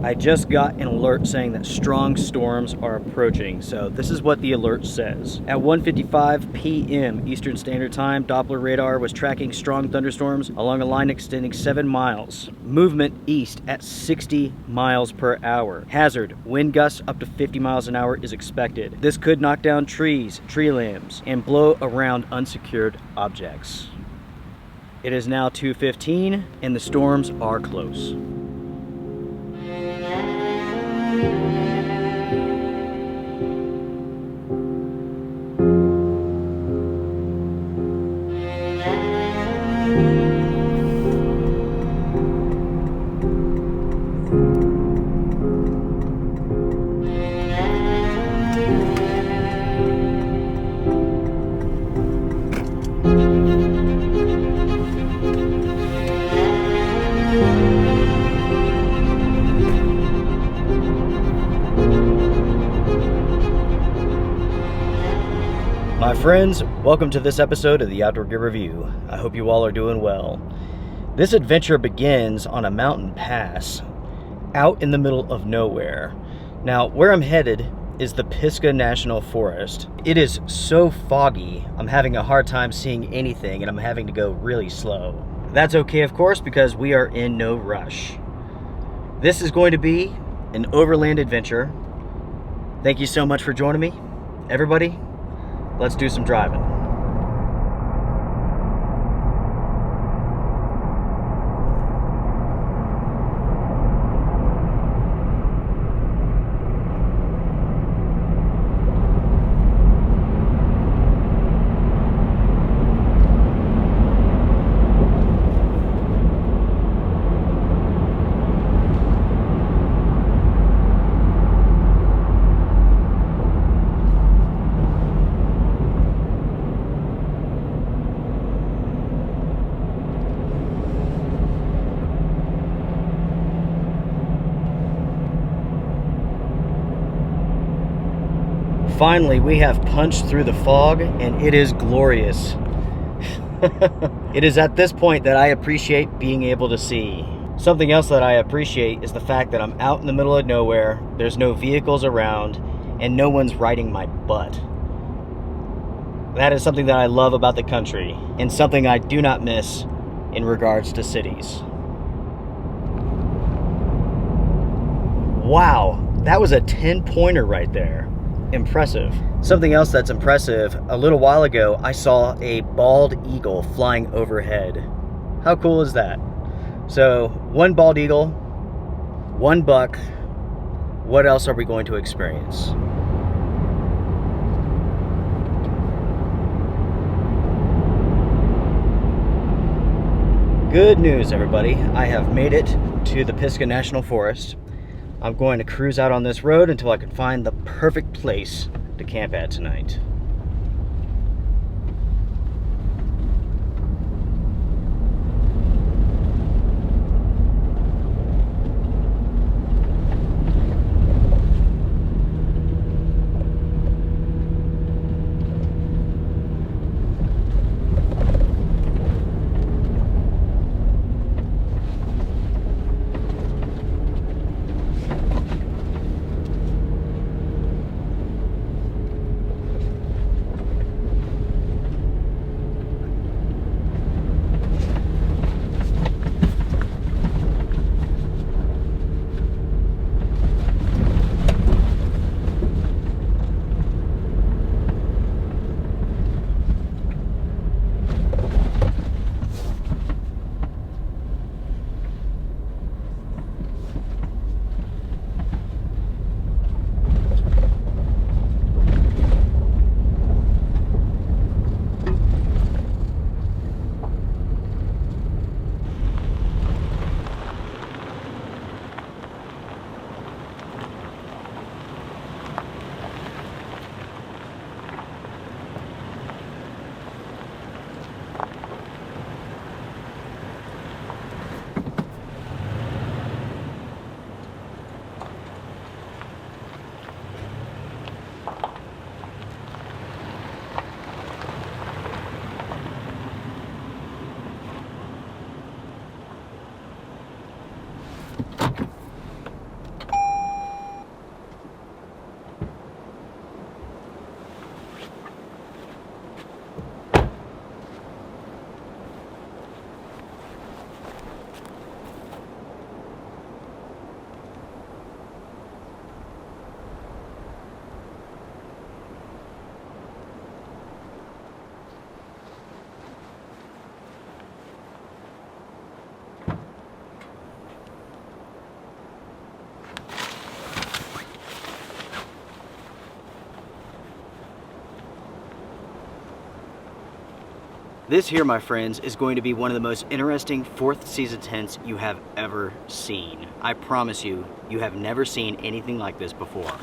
I just got an alert saying that strong storms are approaching. So this is what the alert says. At 1:55 p.m. Eastern Standard Time, Doppler radar was tracking strong thunderstorms along a line extending 7 miles. Movement east at 60 miles per hour. Hazard, wind gusts up to 50 miles an hour is expected. This could knock down trees, tree limbs, and blow around unsecured objects. It is now 2:15 and the storms are close. My friends, welcome to this episode of the Outdoor Gear Review. I hope you all are doing well. This adventure begins on a mountain pass out in the middle of nowhere. Now, where I'm headed is the Pisgah National Forest. It is so foggy, I'm having a hard time seeing anything and I'm having to go really slow. That's okay, of course, because we are in no rush. This is going to be an overland adventure. Thank you so much for joining me. Everybody, let's do some driving. Finally, we have punched through the fog and it is glorious. It is at this point that I appreciate being able to see. Something else that I appreciate is the fact that I'm out in the middle of nowhere, there's no vehicles around, and no one's riding my butt. That is something that I love about the country, and something I do not miss in regards to cities. Wow, that was a 10-pointer right there. Impressive. Something else that's impressive, a little while ago I saw a bald eagle flying overhead. How cool is that? So, one bald eagle, one buck. What else are we going to experience? Good news, everybody. I have made it to the Pisgah National Forest. I'm going to cruise out on this road until I can find the perfect place to camp at tonight. This here, my friends, is going to be one of the most interesting 4th season tents you have ever seen. I promise you, you have never seen anything like this before.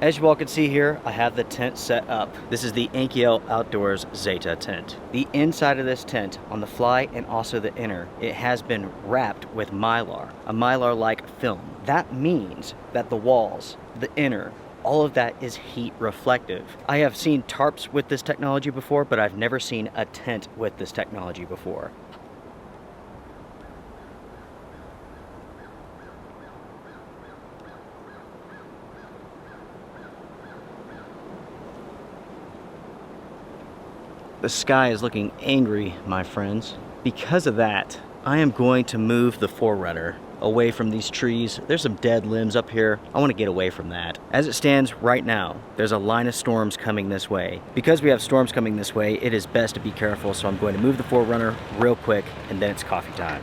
As you all can see here, I have the tent set up. This is the Ankiel Outdoors Zeta tent. The inside of this tent, on the fly and also the inner, it has been wrapped with Mylar, a Mylar-like film. That means that the walls, the inner, all of that is heat reflective. I have seen tarps with this technology before, but I've never seen a tent with this technology before. The sky is looking angry, my friends. Because of that, I am going to move the 4Runner away from these trees. There's some dead limbs up here. I want to get away from that. As it stands right now, there's a line of storms coming this way. Because we have storms coming this way, it is best to be careful, so I'm going to move the 4Runner real quick, and then it's coffee time.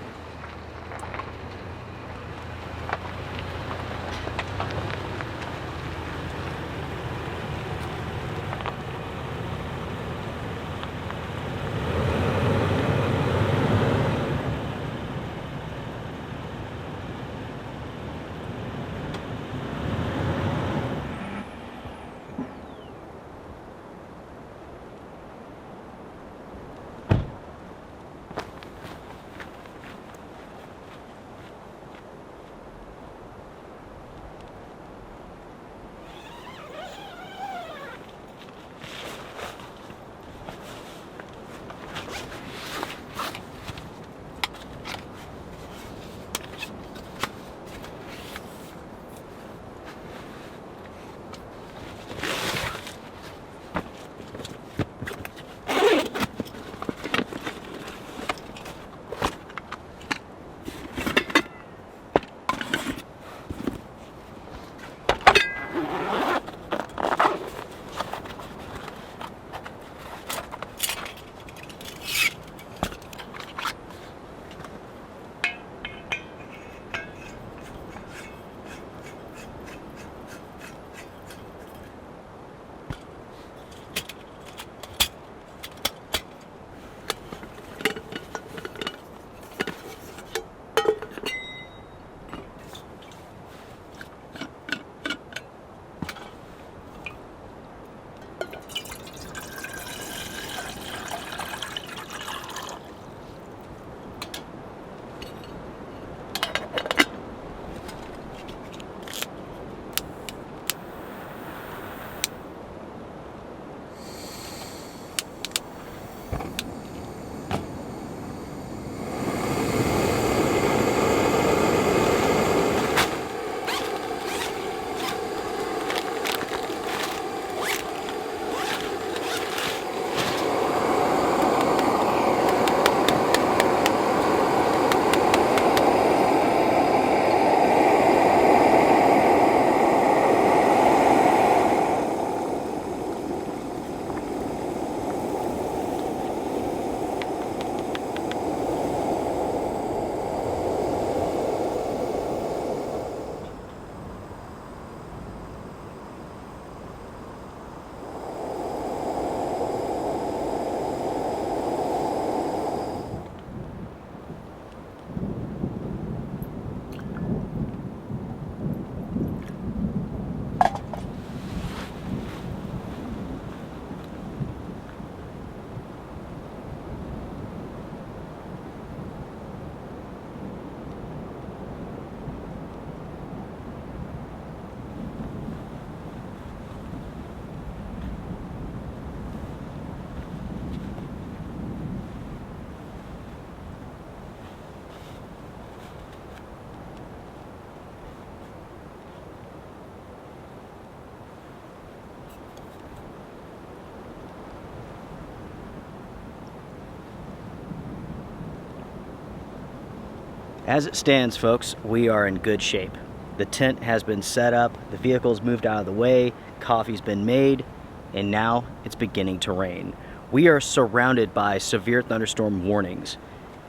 As it stands, folks, we are in good shape. The tent has been set up, the vehicle's moved out of the way, coffee's been made, and now it's beginning to rain. We are surrounded by severe thunderstorm warnings.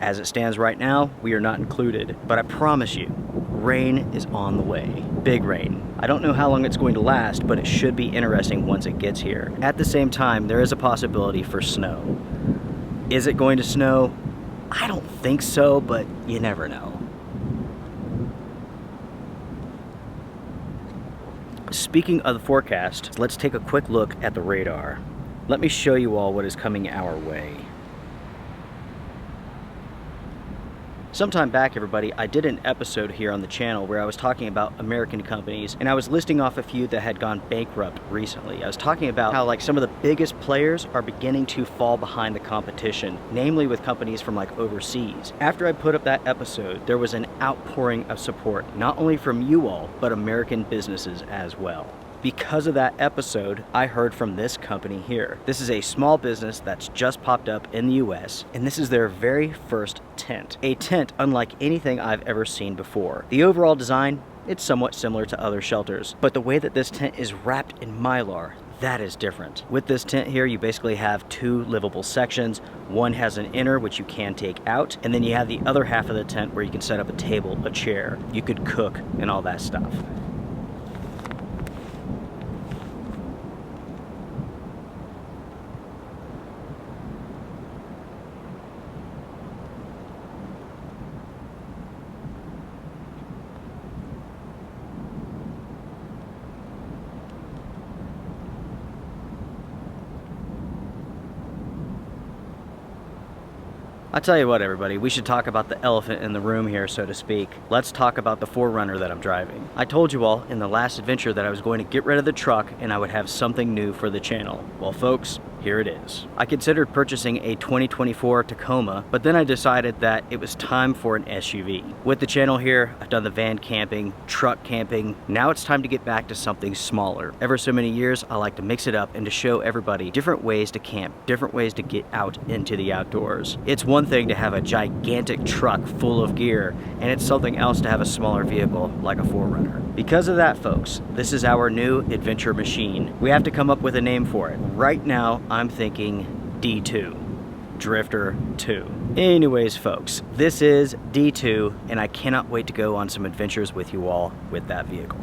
As it stands right now, we are not included, but I promise you, rain is on the way. Big rain. I don't know how long it's going to last, but it should be interesting once it gets here. At the same time, there is a possibility for snow. Is it going to snow? I don't think so, but you never know. Speaking of the forecast, let's take a quick look at the radar. Let me show you all what is coming our way. Sometime back, everybody, I did an episode here on the channel where I was talking about American companies, and I was listing off a few that had gone bankrupt recently. I was talking about how like some of the biggest players are beginning to fall behind the competition, namely with companies from like overseas. After I put up that episode, there was an outpouring of support, not only from you all, but American businesses as well. Because of that episode, I heard from this company here. This is a small business that's just popped up in the US, and this is their very first tent. A tent unlike anything I've ever seen before. The overall design, it's somewhat similar to other shelters, but the way that this tent is wrapped in Mylar, that is different. With this tent here, you basically have two livable sections. One has an inner, which you can take out, and then you have the other half of the tent where you can set up a table, a chair. You could cook and all that stuff. I'll tell you what, everybody, we should talk about the elephant in the room here, so to speak. Let's talk about the 4Runner that I'm driving. I told you all in the last adventure that I was going to get rid of the truck and I would have something new for the channel. Well, folks, here it is. I considered purchasing a 2024 Tacoma, but then I decided that it was time for an SUV. With the channel here, I've done the van camping, truck camping. Now it's time to get back to something smaller. Ever so many years, I like to mix it up and to show everybody different ways to camp, different ways to get out into the outdoors. It's one thing to have a gigantic truck full of gear, and it's something else to have a smaller vehicle like a 4Runner. Because of that, folks, this is our new adventure machine. We have to come up with a name for it. Right now, I'm thinking D2, Drifter 2. Anyways, folks, this is D2, and I cannot wait to go on some adventures with you all with that vehicle.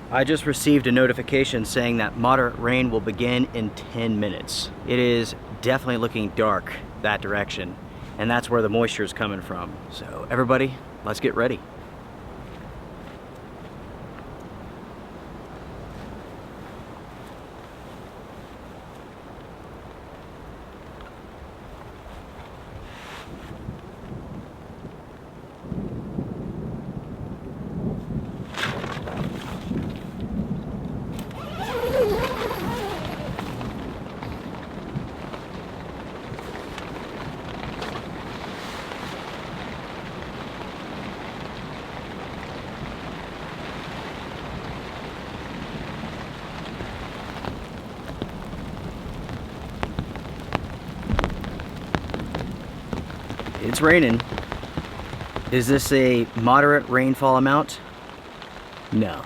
I just received a notification saying that moderate rain will begin in 10 minutes. It is definitely looking dark that direction, and that's where the moisture is coming from. So everybody, let's get ready. It's raining. Is this a moderate rainfall amount? No.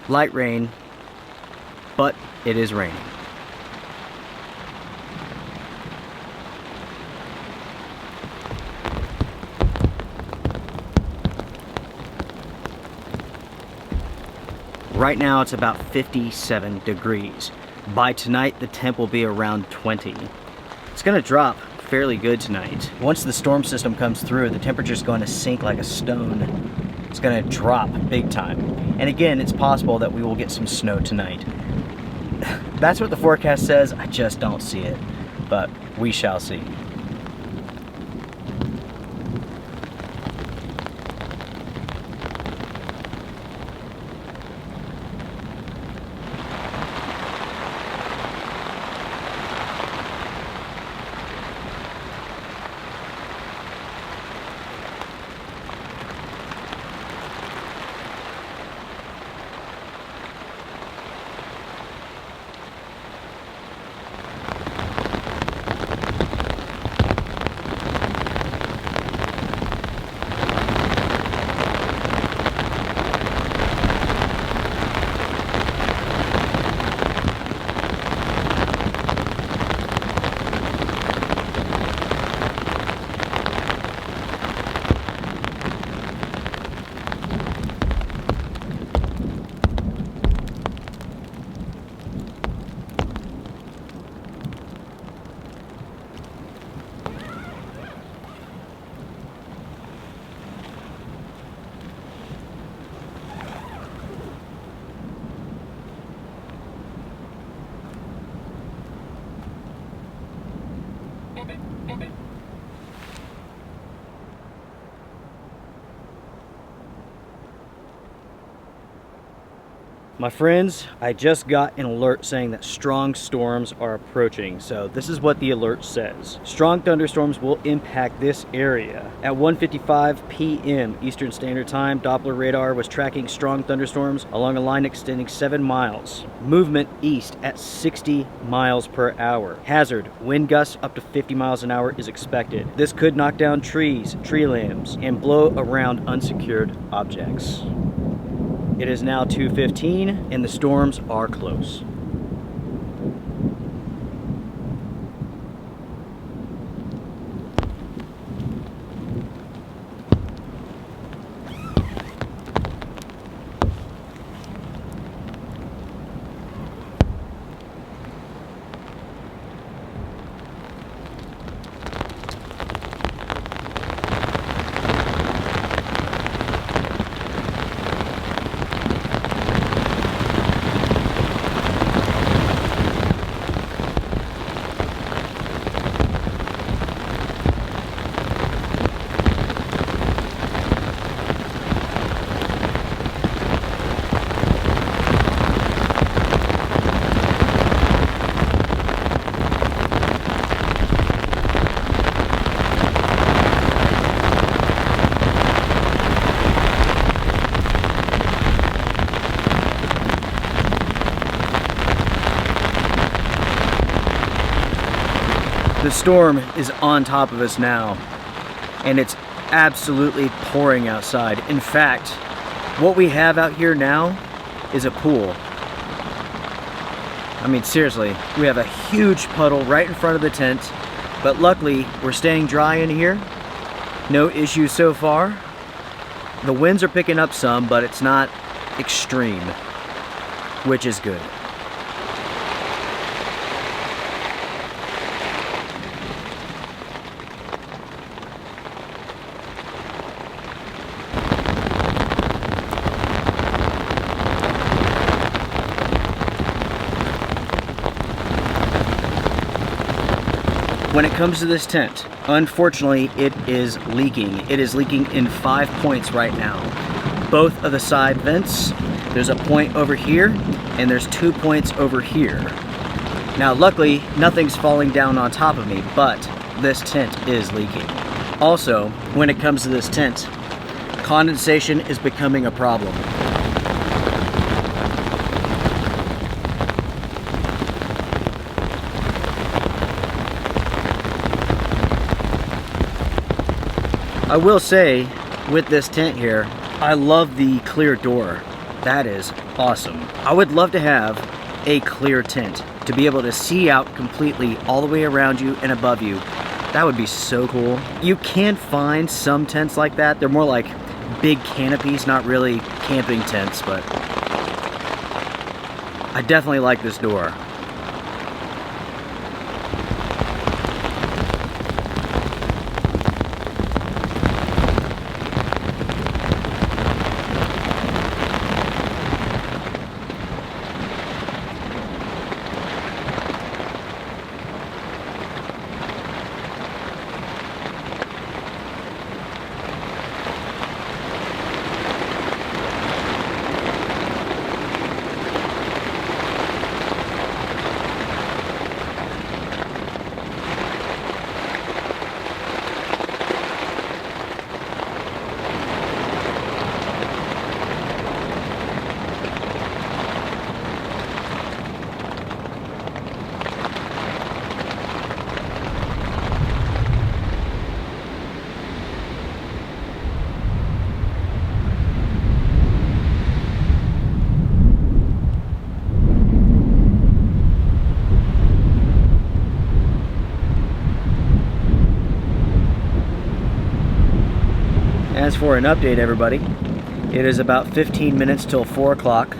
Light rain, but it is raining. Right now it's about 57 degrees. By tonight the temp will be around 20. It's gonna drop fairly good tonight. Once the storm system comes through, the temperature's going to sink like a stone. It's going to drop big time. And again, it's possible that we will get some snow tonight. That's what the forecast says. I just don't see it, but we shall see. My friends, I just got an alert saying that strong storms are approaching. So this is what the alert says. Strong thunderstorms will impact this area. At 1:55 p.m. Eastern Standard Time, Doppler radar was tracking strong thunderstorms along a line extending 7 miles. Movement east at 60 miles per hour. Hazard, wind gusts up to 50 miles an hour is expected. This could knock down trees, tree limbs, and blow around unsecured objects. It is now 2:15 and the storms are close. The storm is on top of us now, and it's absolutely pouring outside. In fact, what we have out here now is a pool. I mean, seriously, we have a huge puddle right in front of the tent, but luckily we're staying dry in here. No issues so far. The winds are picking up some, but it's not extreme, which is good. When it comes to this tent, unfortunately, it is leaking. It is leaking in 5 points right now. Both of the side vents, there's a point over here, and there's 2 points over here. Now, luckily, nothing's falling down on top of me, but this tent is leaking. Also, when it comes to this tent, condensation is becoming a problem. I will say, with this tent here, I love the clear door. That is awesome. I would love to have a clear tent to be able to see out completely all the way around you and above you. That would be so cool. You can find some tents like that. They're more like big canopies, not really camping tents, but I definitely like this door. As for an update, everybody, it is about 15 minutes till 4 o'clock.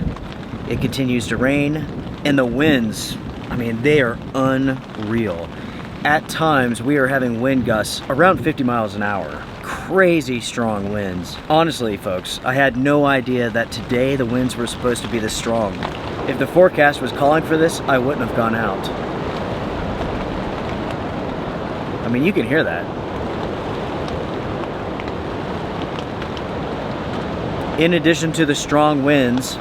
It continues to rain, and the winds, I mean, they are unreal. At times, we are having wind gusts around 50 miles an hour. Crazy strong winds. Honestly, folks, I had no idea that today the winds were supposed to be this strong. If the forecast was calling for this, I wouldn't have gone out. I mean, you can hear that. In addition to the strong winds,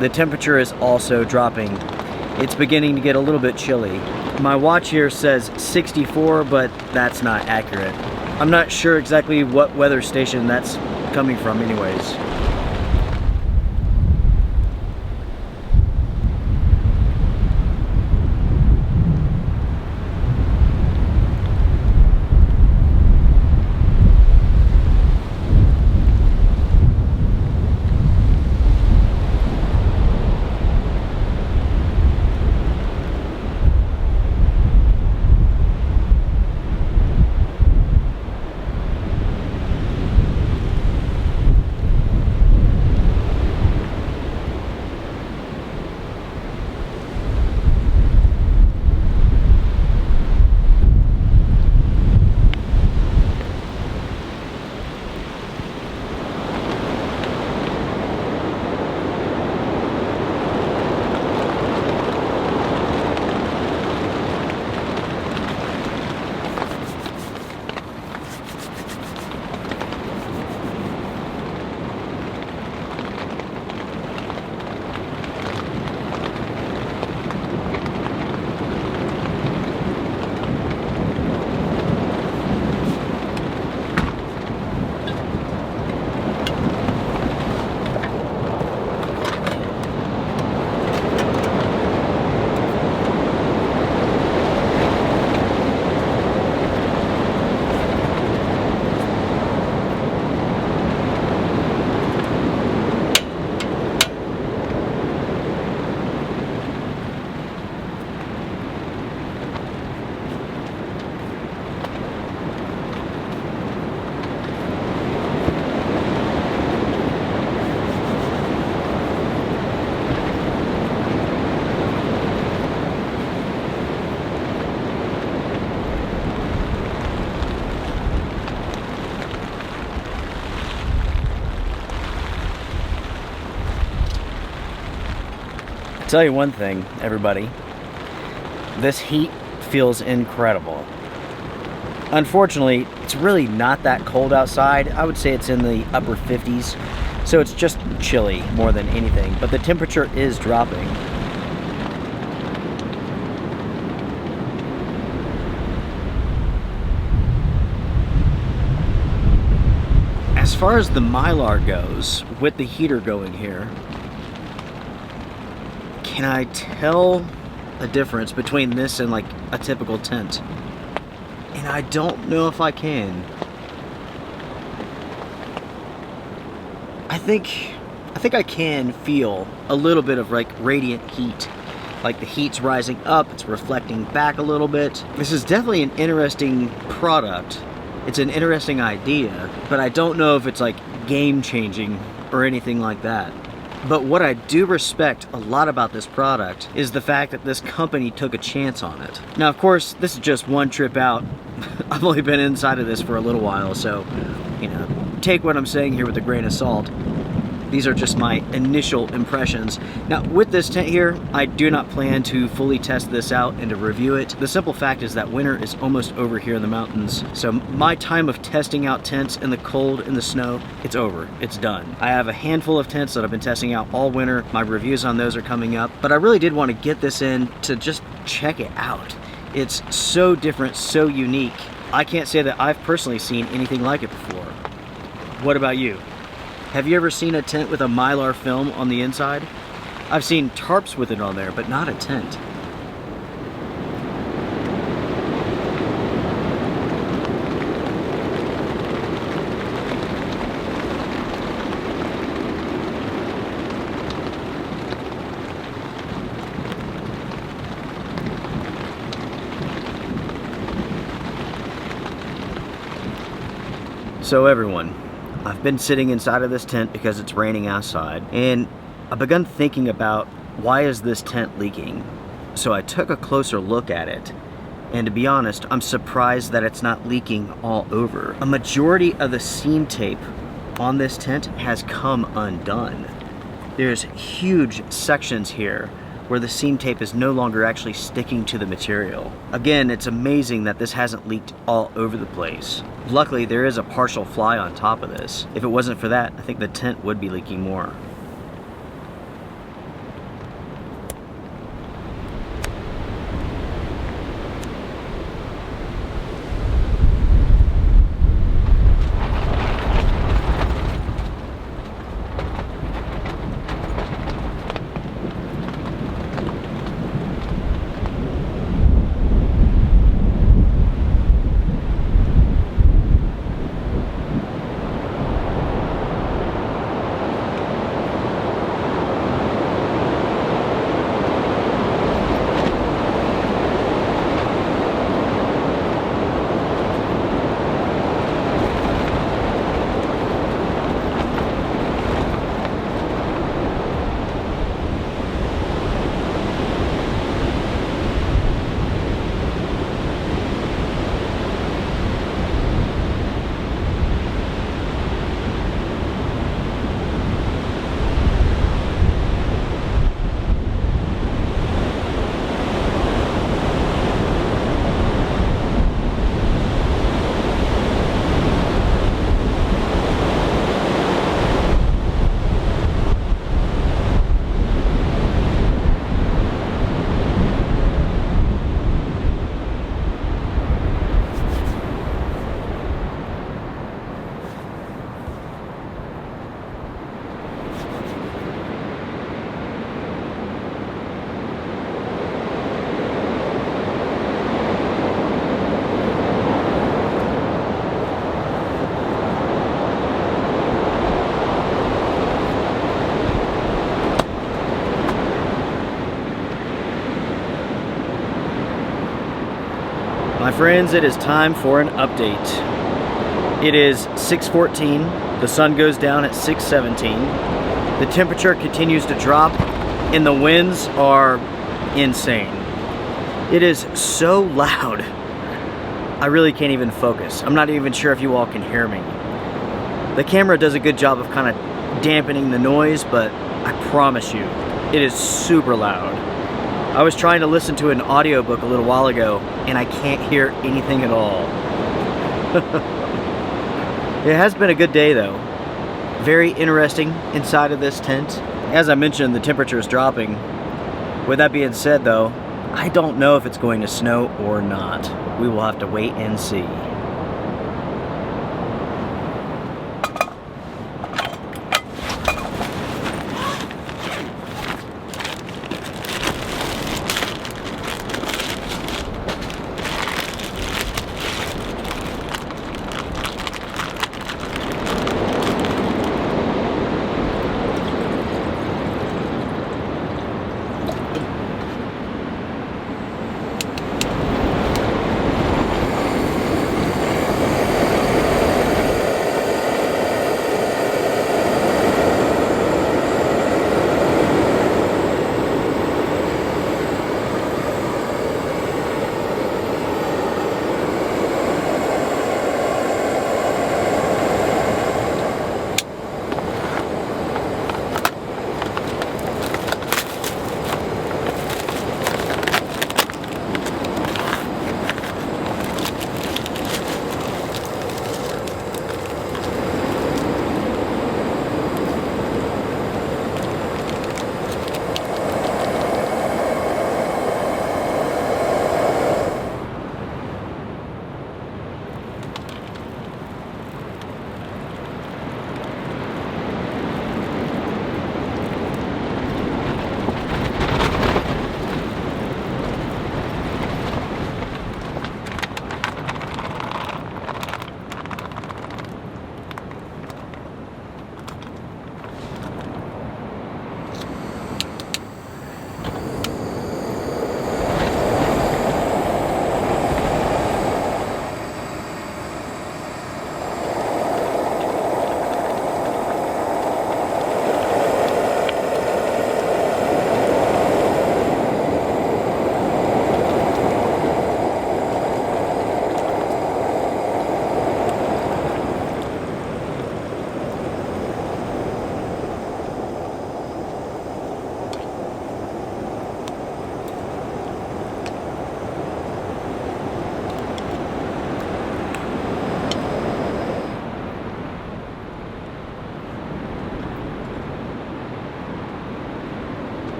the temperature is also dropping. It's beginning to get a little bit chilly. My watch here says 64, but that's not accurate. I'm not sure exactly what weather station that's coming from anyways. Tell you one thing, everybody, this heat feels incredible. Unfortunately, it's really not that cold outside. I would say it's in the upper 50s, so it's just chilly more than anything, but the temperature is dropping. As far as the Mylar goes, with the heater going here, can I tell a difference between this and like a typical tent? And I don't know if I can. I think I can feel a little bit of like radiant heat. Like the heat's rising up, it's reflecting back a little bit. This is definitely an interesting product. It's an interesting idea, but I don't know if it's like game-changing or anything like that. But what I do respect a lot about this product is the fact that this company took a chance on it. Now, of course, this is just one trip out. I've only been inside of this for a little while, so, you know, take what I'm saying here with a grain of salt. These are just my initial impressions. Now, with this tent here, I do not plan to fully test this out and to review it. The simple fact is that winter is almost over here in the mountains. So my time of testing out tents in the cold and the snow, it's over. It's done. I have a handful of tents that I've been testing out all winter. My reviews on those are coming up. But I really did want to get this in to just check it out. It's so different, so unique. I can't say that I've personally seen anything like it before. What about you? Have you ever seen a tent with a Mylar film on the inside? I've seen tarps with it on there, but not a tent. So everyone, I've been sitting inside of this tent because it's raining outside, and I've begun thinking about why is this tent leaking? So I took a closer look at it, and to be honest, I'm surprised that it's not leaking all over. A majority of the seam tape on this tent has come undone. There's huge sections here where the seam tape is no longer actually sticking to the material. Again, it's amazing that this hasn't leaked all over the place. Luckily, there is a partial fly on top of this. If it wasn't for that, I think the tent would be leaking more. friends, it is time for an update. It is 6:14. The sun goes down at 6:17. The temperature continues to drop and the winds are insane. It is so loud. I really can't even focus. I'm not even sure if you all can hear me. The camera does a good job of kind of dampening the noise, but I promise you, it is super loud. I was trying to listen to an audiobook a little while ago, and I can't hear anything at all. It has been a good day though. Very interesting inside of this tent. As I mentioned, the temperature is dropping. With that being said though, I don't know if it's going to snow or not. We will have to wait and see.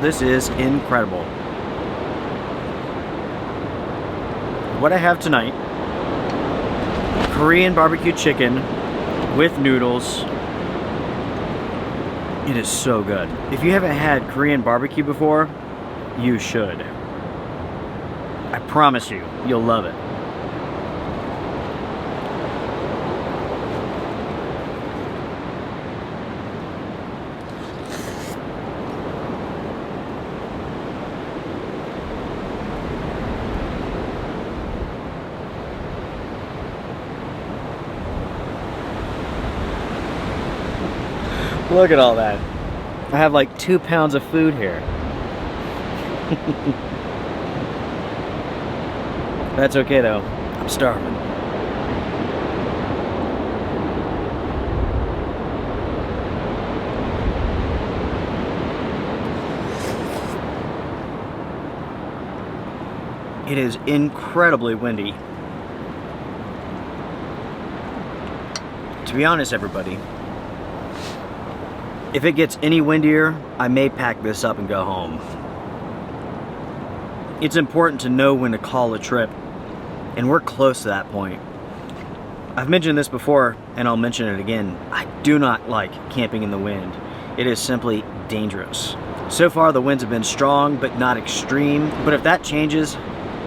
This is incredible. What I have tonight, Korean barbecue chicken with noodles. It is so good. If you haven't had Korean barbecue before, you should. I promise you, you'll love it. Look at all that. I have like 2 pounds of food here. That's okay though. I'm starving. It is incredibly windy. To be honest, everybody, if it gets any windier, I may pack this up and go home. It's important to know when to call a trip, and we're close to that point. I've mentioned this before, and I'll mention it again. I do not like camping in the wind. It is simply dangerous. So far the winds have been strong but not extreme, but if that changes,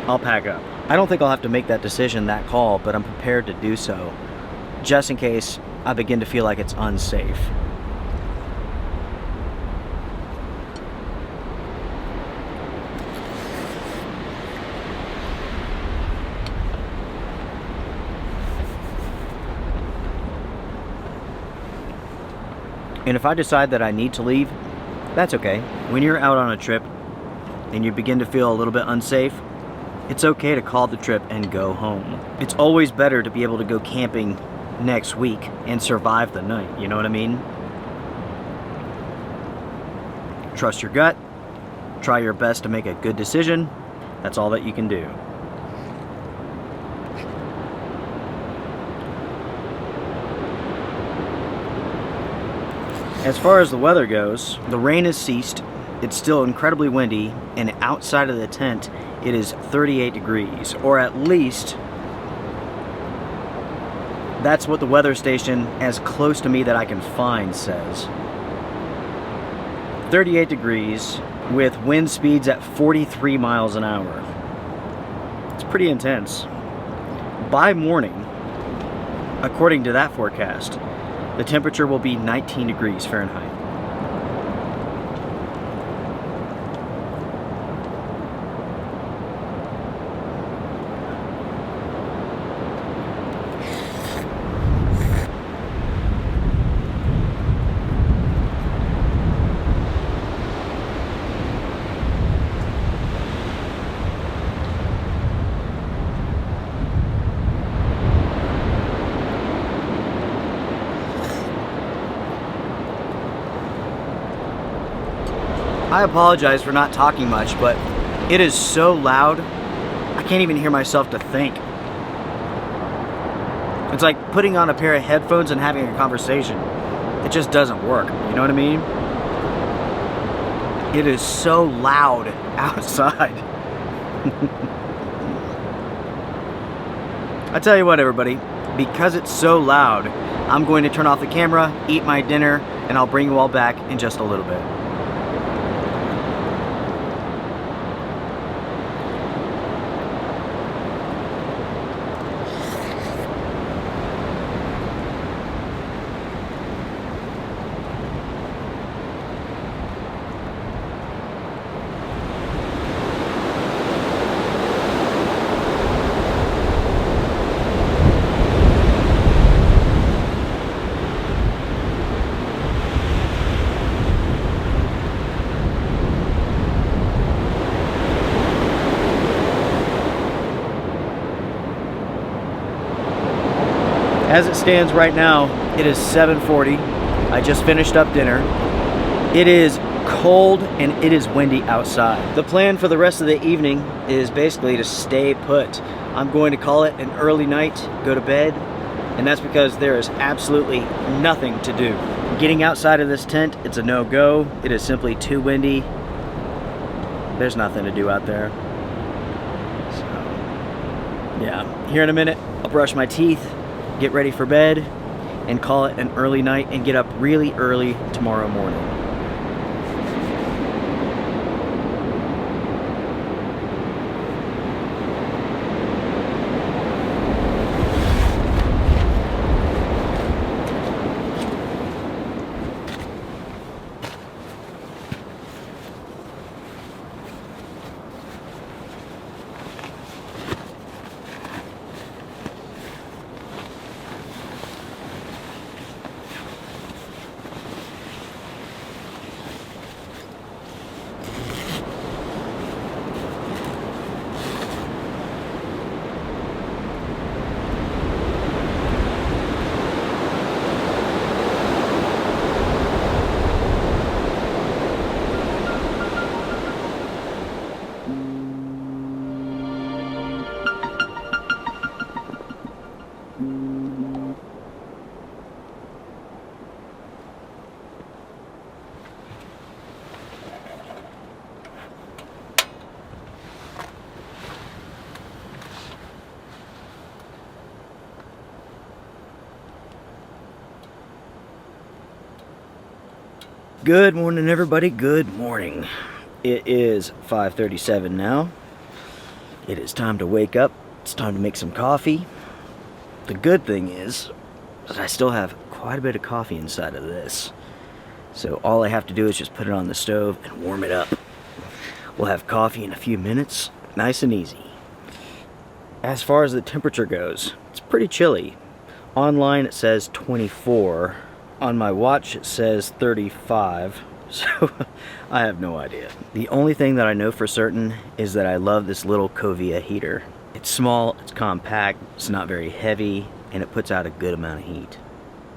I'll pack up. I don't think I'll have to make that decision, that call, but I'm prepared to do so, just in case I begin to feel like it's unsafe. And if I decide that I need to leave, that's okay. When you're out on a trip and you begin to feel a little bit unsafe, it's okay to call the trip and go home. It's always better to be able to go camping next week and survive the night, you know what I mean? Trust your gut, try your best to make a good decision. That's all that you can do. As far as the weather goes, the rain has ceased, it's still incredibly windy, and outside of the tent it is 38 degrees, or at least that's what the weather station as close to me that I can find says. 38 degrees with wind speeds at 43 miles an hour. It's pretty intense. By morning, according to that forecast, the temperature will be 19 degrees Fahrenheit. I apologize for not talking much, but it is so loud, I can't even hear myself to think. It's like putting on a pair of headphones and having a conversation. It just doesn't work, you know what I mean? It is so loud outside. I tell you what, everybody, because it's so loud, I'm going to turn off the camera, eat my dinner, and I'll bring you all back in just a little bit. As it stands right now, it is 7:40. I just finished up dinner. It is cold and it is windy outside. The plan for the rest of the evening is basically to stay put. I'm going to call it an early night, go to bed, and that's because there is absolutely nothing to do. Getting outside of this tent, it's a no-go. It is simply too windy. There's nothing to do out there. So, yeah, here in a minute, I'll brush my teeth, get ready for bed, and call it an early night and get up really early tomorrow morning. Good morning, everybody. Good morning. It is 5:37 now. It is time to wake up. It's time to make some coffee. The good thing is that I still have quite a bit of coffee inside of this. So all I have to do is just put it on the stove and warm it up. We'll have coffee in a few minutes, nice and easy. As far as the temperature goes, it's pretty chilly. Online it says 24. On my watch it says 35. So I have no idea. The only thing that I know for certain is that I love this little Covia heater. It's small, it's compact, it's not very heavy, and it puts out a good amount of heat.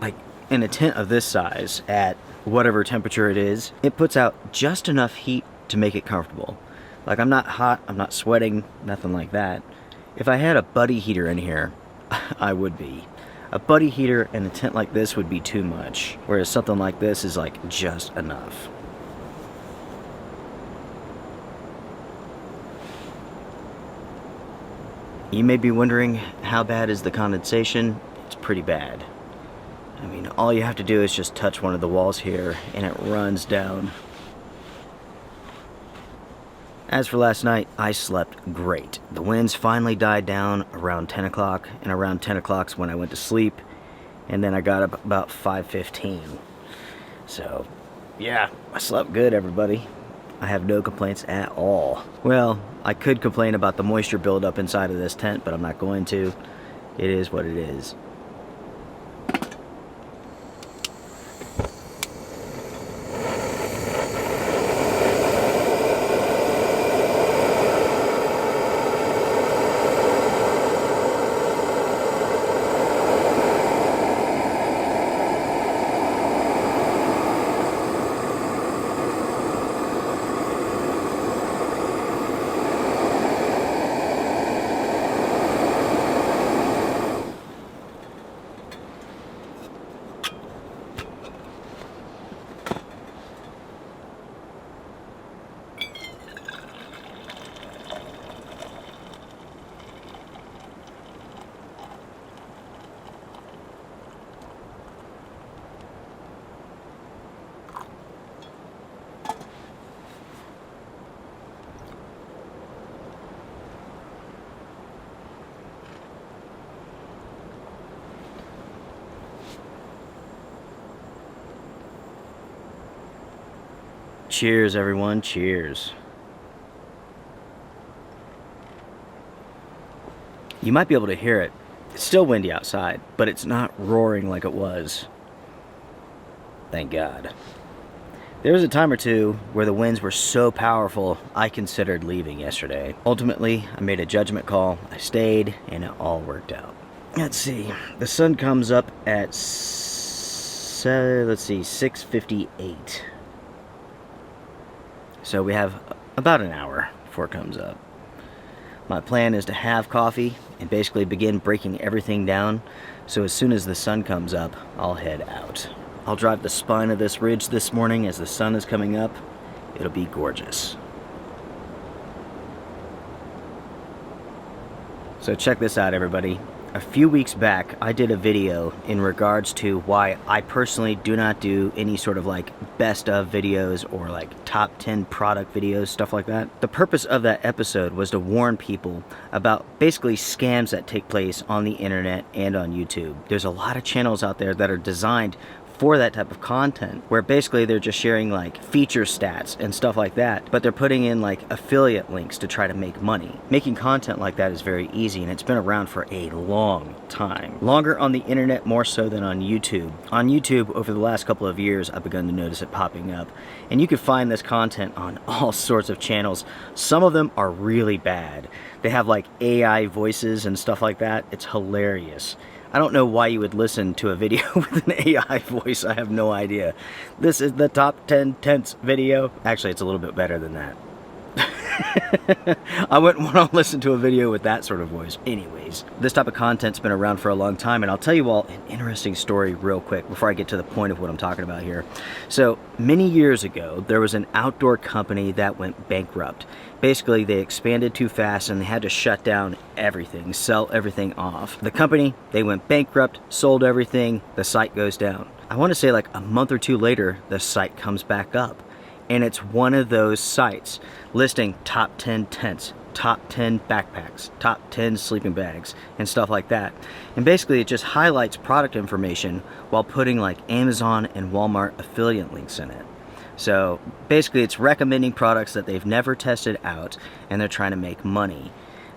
Like in a tent of this size, at whatever temperature it is, it puts out just enough heat to make it comfortable. Like I'm not hot, I'm not sweating, nothing like that. If I had a buddy heater in here, I would be. A buddy heater in a tent like this would be too much, whereas something like this is like just enough. You may be wondering, how bad is the condensation? It's pretty bad. I mean, all you have to do is just touch one of the walls here and it runs down. As for last night, I slept great. The winds finally died down around 10 o'clock, and around 10 o'clock's when I went to sleep, and then I got up about 5:15. So, yeah, I slept good, everybody. I have no complaints at all. Well, I could complain about the moisture buildup inside of this tent, but I'm not going to. It is what it is. Cheers, everyone. Cheers. You might be able to hear it. It's still windy outside, but it's not roaring like it was. Thank God. There was a time or two where the winds were so powerful, I considered leaving yesterday. Ultimately, I made a judgment call. I stayed, and it all worked out. Let's see. The sun comes up at, 6:58. So we have about an hour before it comes up. My plan is to have coffee and basically begin breaking everything down, so as soon as the sun comes up, I'll head out. I'll drive the spine of this ridge this morning as the sun is coming up. It'll be gorgeous. So check this out, everybody. A few weeks back, I did a video in regards to why I personally do not do any sort of like best of videos or like top 10 product videos, stuff like that. The purpose of that episode was to warn people about basically scams that take place on the internet and on YouTube. There's a lot of channels out there that are designed for that type of content, where basically they're just sharing like feature stats and stuff like that, but they're putting in like affiliate links to try to make money. Making content like that is very easy, and it's been around for a long time. Longer on the internet, more so than on YouTube. On YouTube, over the last couple of years, I've begun to notice it popping up, and you can find this content on all sorts of channels. Some of them are really bad. They have like AI voices and stuff like that. It's hilarious. I don't know why you would listen to a video with an AI voice. I have no idea. This is the top 10 tents video. Actually, it's a little bit better than that. I wouldn't want to listen to a video with that sort of voice. Anyways, this type of content's been around for a long time, and I'll tell you all an interesting story real quick before I get to the point of what I'm talking about here. So, many years ago, there was an outdoor company that went bankrupt. Basically, they expanded too fast and they had to shut down everything, sell everything off. The company, they went bankrupt, sold everything, the site goes down. I want to say like a month or two later, the site comes back up. And it's one of those sites listing top 10 tents, top 10 backpacks, top 10 sleeping bags, and stuff like that. And basically it just highlights product information while putting like Amazon and Walmart affiliate links in it. So basically it's recommending products that they've never tested out and they're trying to make money.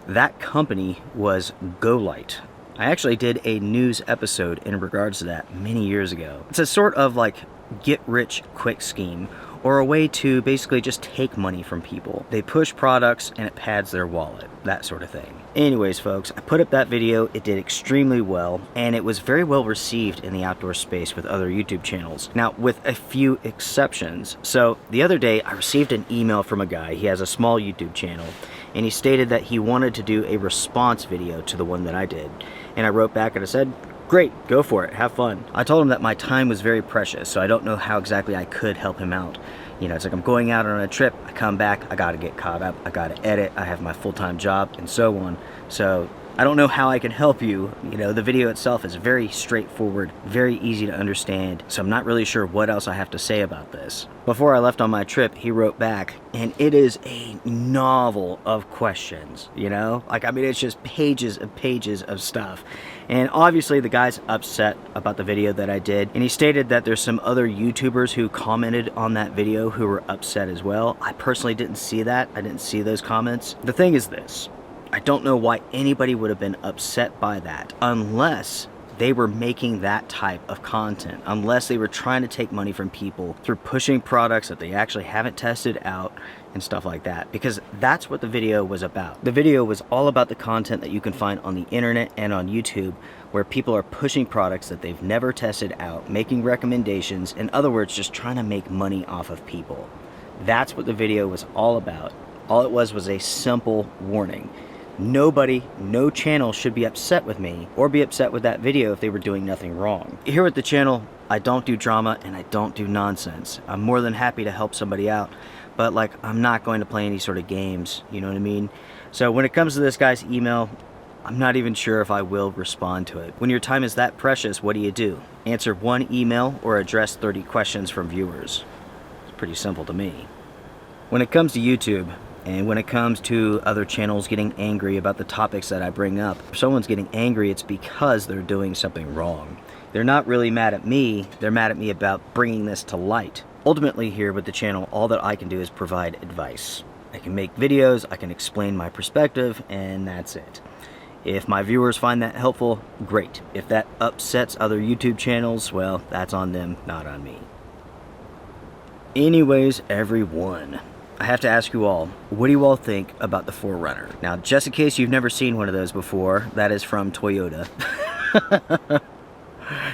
That company was GoLite. I actually did a news episode in regards to that many years ago. It's a sort of like get rich quick scheme, or a way to basically just take money from people. They push products and it pads their wallet, that sort of thing. Anyways, folks, I put up that video, it did extremely well, and it was very well received in the outdoor space with other YouTube channels. Now, with a few exceptions. So, the other day, I received an email from a guy, he has a small YouTube channel, and he stated that he wanted to do a response video to the one that I did. And I wrote back and I said, great, go for it, have fun. I told him that my time was very precious, so I don't know how exactly I could help him out. You know, it's like I'm going out on a trip, I come back, I gotta get caught up, I gotta edit, I have my full-time job, and so on. So I don't know how I can help you. You know, the video itself is very straightforward, very easy to understand, so I'm not really sure what else I have to say about this. Before I left on my trip, he wrote back, and it is a novel of questions, you know? Like, I mean, it's just pages and pages of stuff. And obviously the guy's upset about the video that I did, and he stated that there's some other YouTubers who commented on that video who were upset as well. I personally didn't see that. I didn't see those comments. The thing is this, I don't know why anybody would have been upset by that unless they were making that type of content, unless they were trying to take money from people through pushing products that they actually haven't tested out and stuff like that, because that's what the video was about. The video was all about the content that you can find on the internet and on YouTube, where people are pushing products that they've never tested out, making recommendations, in other words, just trying to make money off of people. That's what the video was all about. All it was a simple warning. Nobody, no channel should be upset with me or be upset with that video if they were doing nothing wrong. Here at the channel, I don't do drama and I don't do nonsense. I'm more than happy to help somebody out, but like, I'm not going to play any sort of games, you know what I mean? So when it comes to this guy's email, I'm not even sure if I will respond to it. When your time is that precious, what do? Answer one email or address 30 questions from viewers. It's pretty simple to me. When it comes to YouTube, and when it comes to other channels getting angry about the topics that I bring up, if someone's getting angry, it's because they're doing something wrong. They're not really mad at me, they're mad at me about bringing this to light. Ultimately here with the channel, all that I can do is provide advice. I can make videos, I can explain my perspective, and that's it. If my viewers find that helpful, great. If that upsets other YouTube channels, well, that's on them, not on me. Anyways, everyone, I have to ask you all, what do you all think about the 4Runner? Now, just in case you've never seen one of those before, that is from Toyota.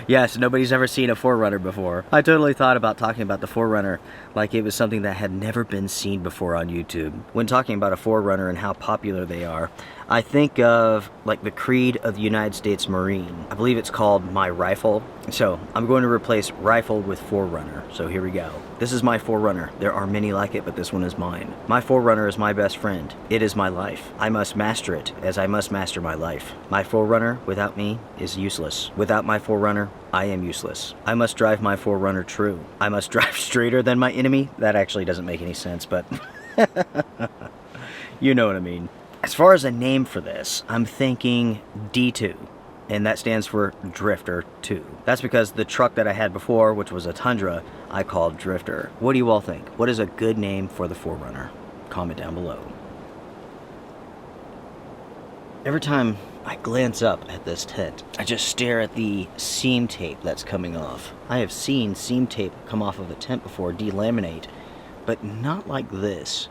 Yes, nobody's ever seen a 4Runner before. I totally thought about talking about the 4Runner like it was something that had never been seen before on YouTube. When talking about a 4Runner and how popular they are, I think of like the creed of the United States Marine. I believe it's called My Rifle. So I'm going to replace rifle with 4Runner. So here we go. This is my 4Runner. There are many like it, but this one is mine. My 4Runner is my best friend. It is my life. I must master it as I must master my life. My 4Runner without me is useless. Without my 4Runner, I am useless. I must drive my 4Runner true. I must drive straighter than my enemy. That actually doesn't make any sense, but you know what I mean. As far as a name for this, I'm thinking D2, and that stands for Drifter 2. That's because the truck that I had before, which was a Tundra, I called Drifter. What do you all think? What is a good name for the 4Runner? Comment down below. Every time I glance up at this tent, I just stare at the seam tape that's coming off. I have seen seam tape come off of a tent before, delaminate, but not like this.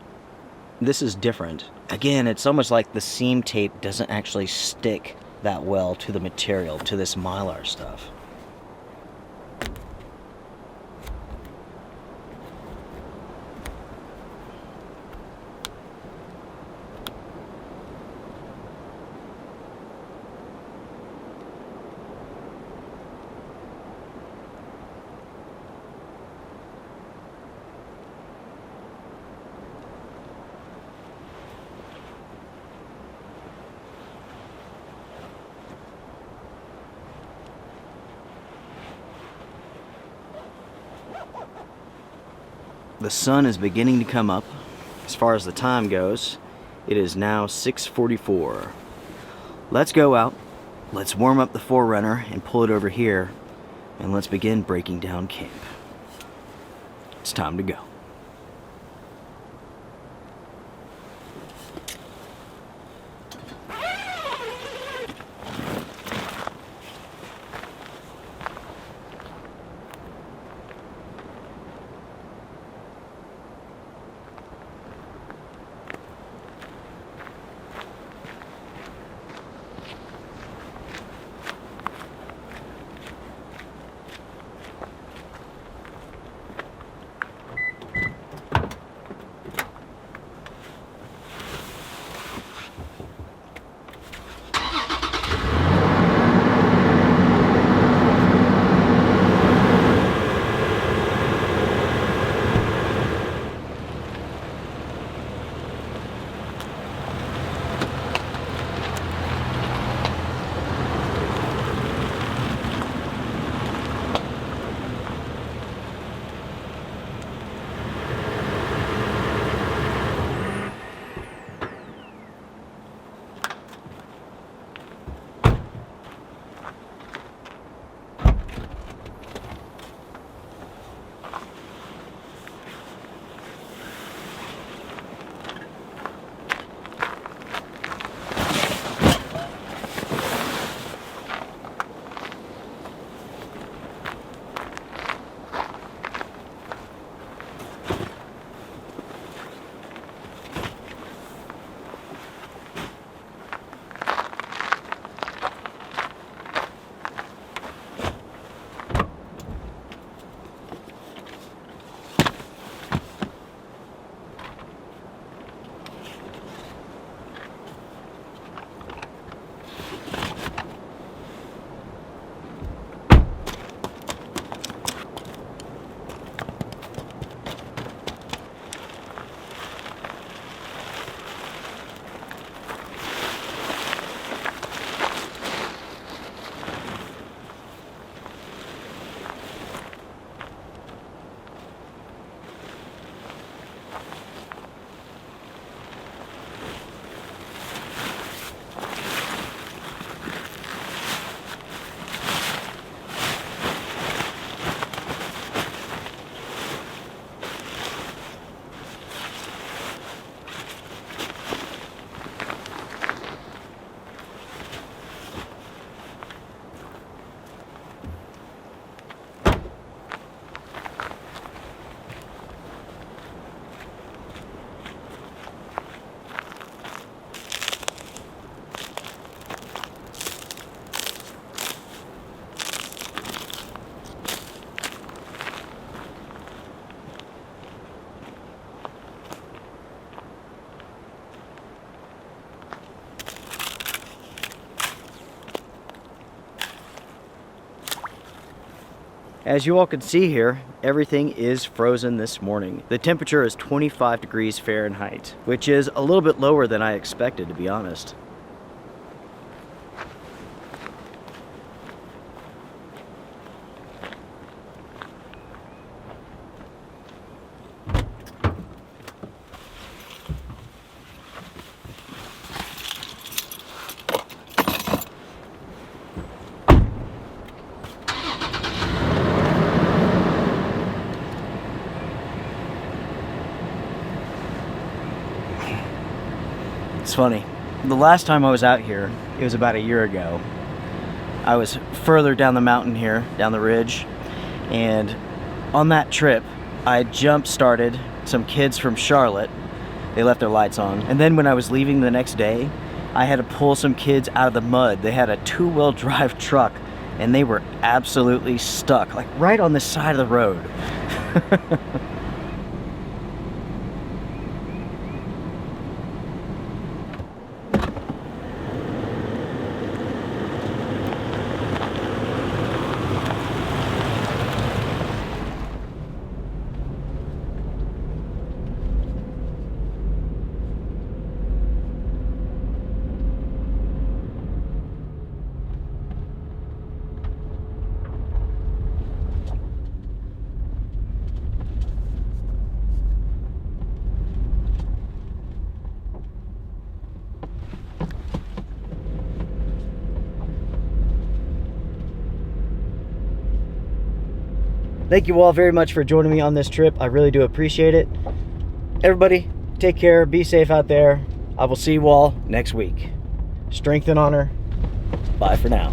This is different. Again, it's almost like the seam tape doesn't actually stick that well to the material, to this Mylar stuff. The sun is beginning to come up. As far as the time goes, it is now 6:44. Let's go out, let's warm up the 4Runner and pull it over here, and let's begin breaking down camp. It's time to go. As you all can see here, everything is frozen this morning. The temperature is 25 degrees Fahrenheit, which is a little bit lower than I expected, to be honest. It's funny. The last time I was out here, it was about a year ago. I was further down the mountain here, down the ridge, and on that trip, I jump-started some kids from Charlotte. They left their lights on. And then when I was leaving the next day, I had to pull some kids out of the mud. They had a two-wheel drive truck, and they were absolutely stuck, like right on the side of the road. Thank you all very much for joining me on this trip. I really do appreciate it. Everybody, take care. Be safe out there. I will see you all next week. Strength and honor. Bye for now.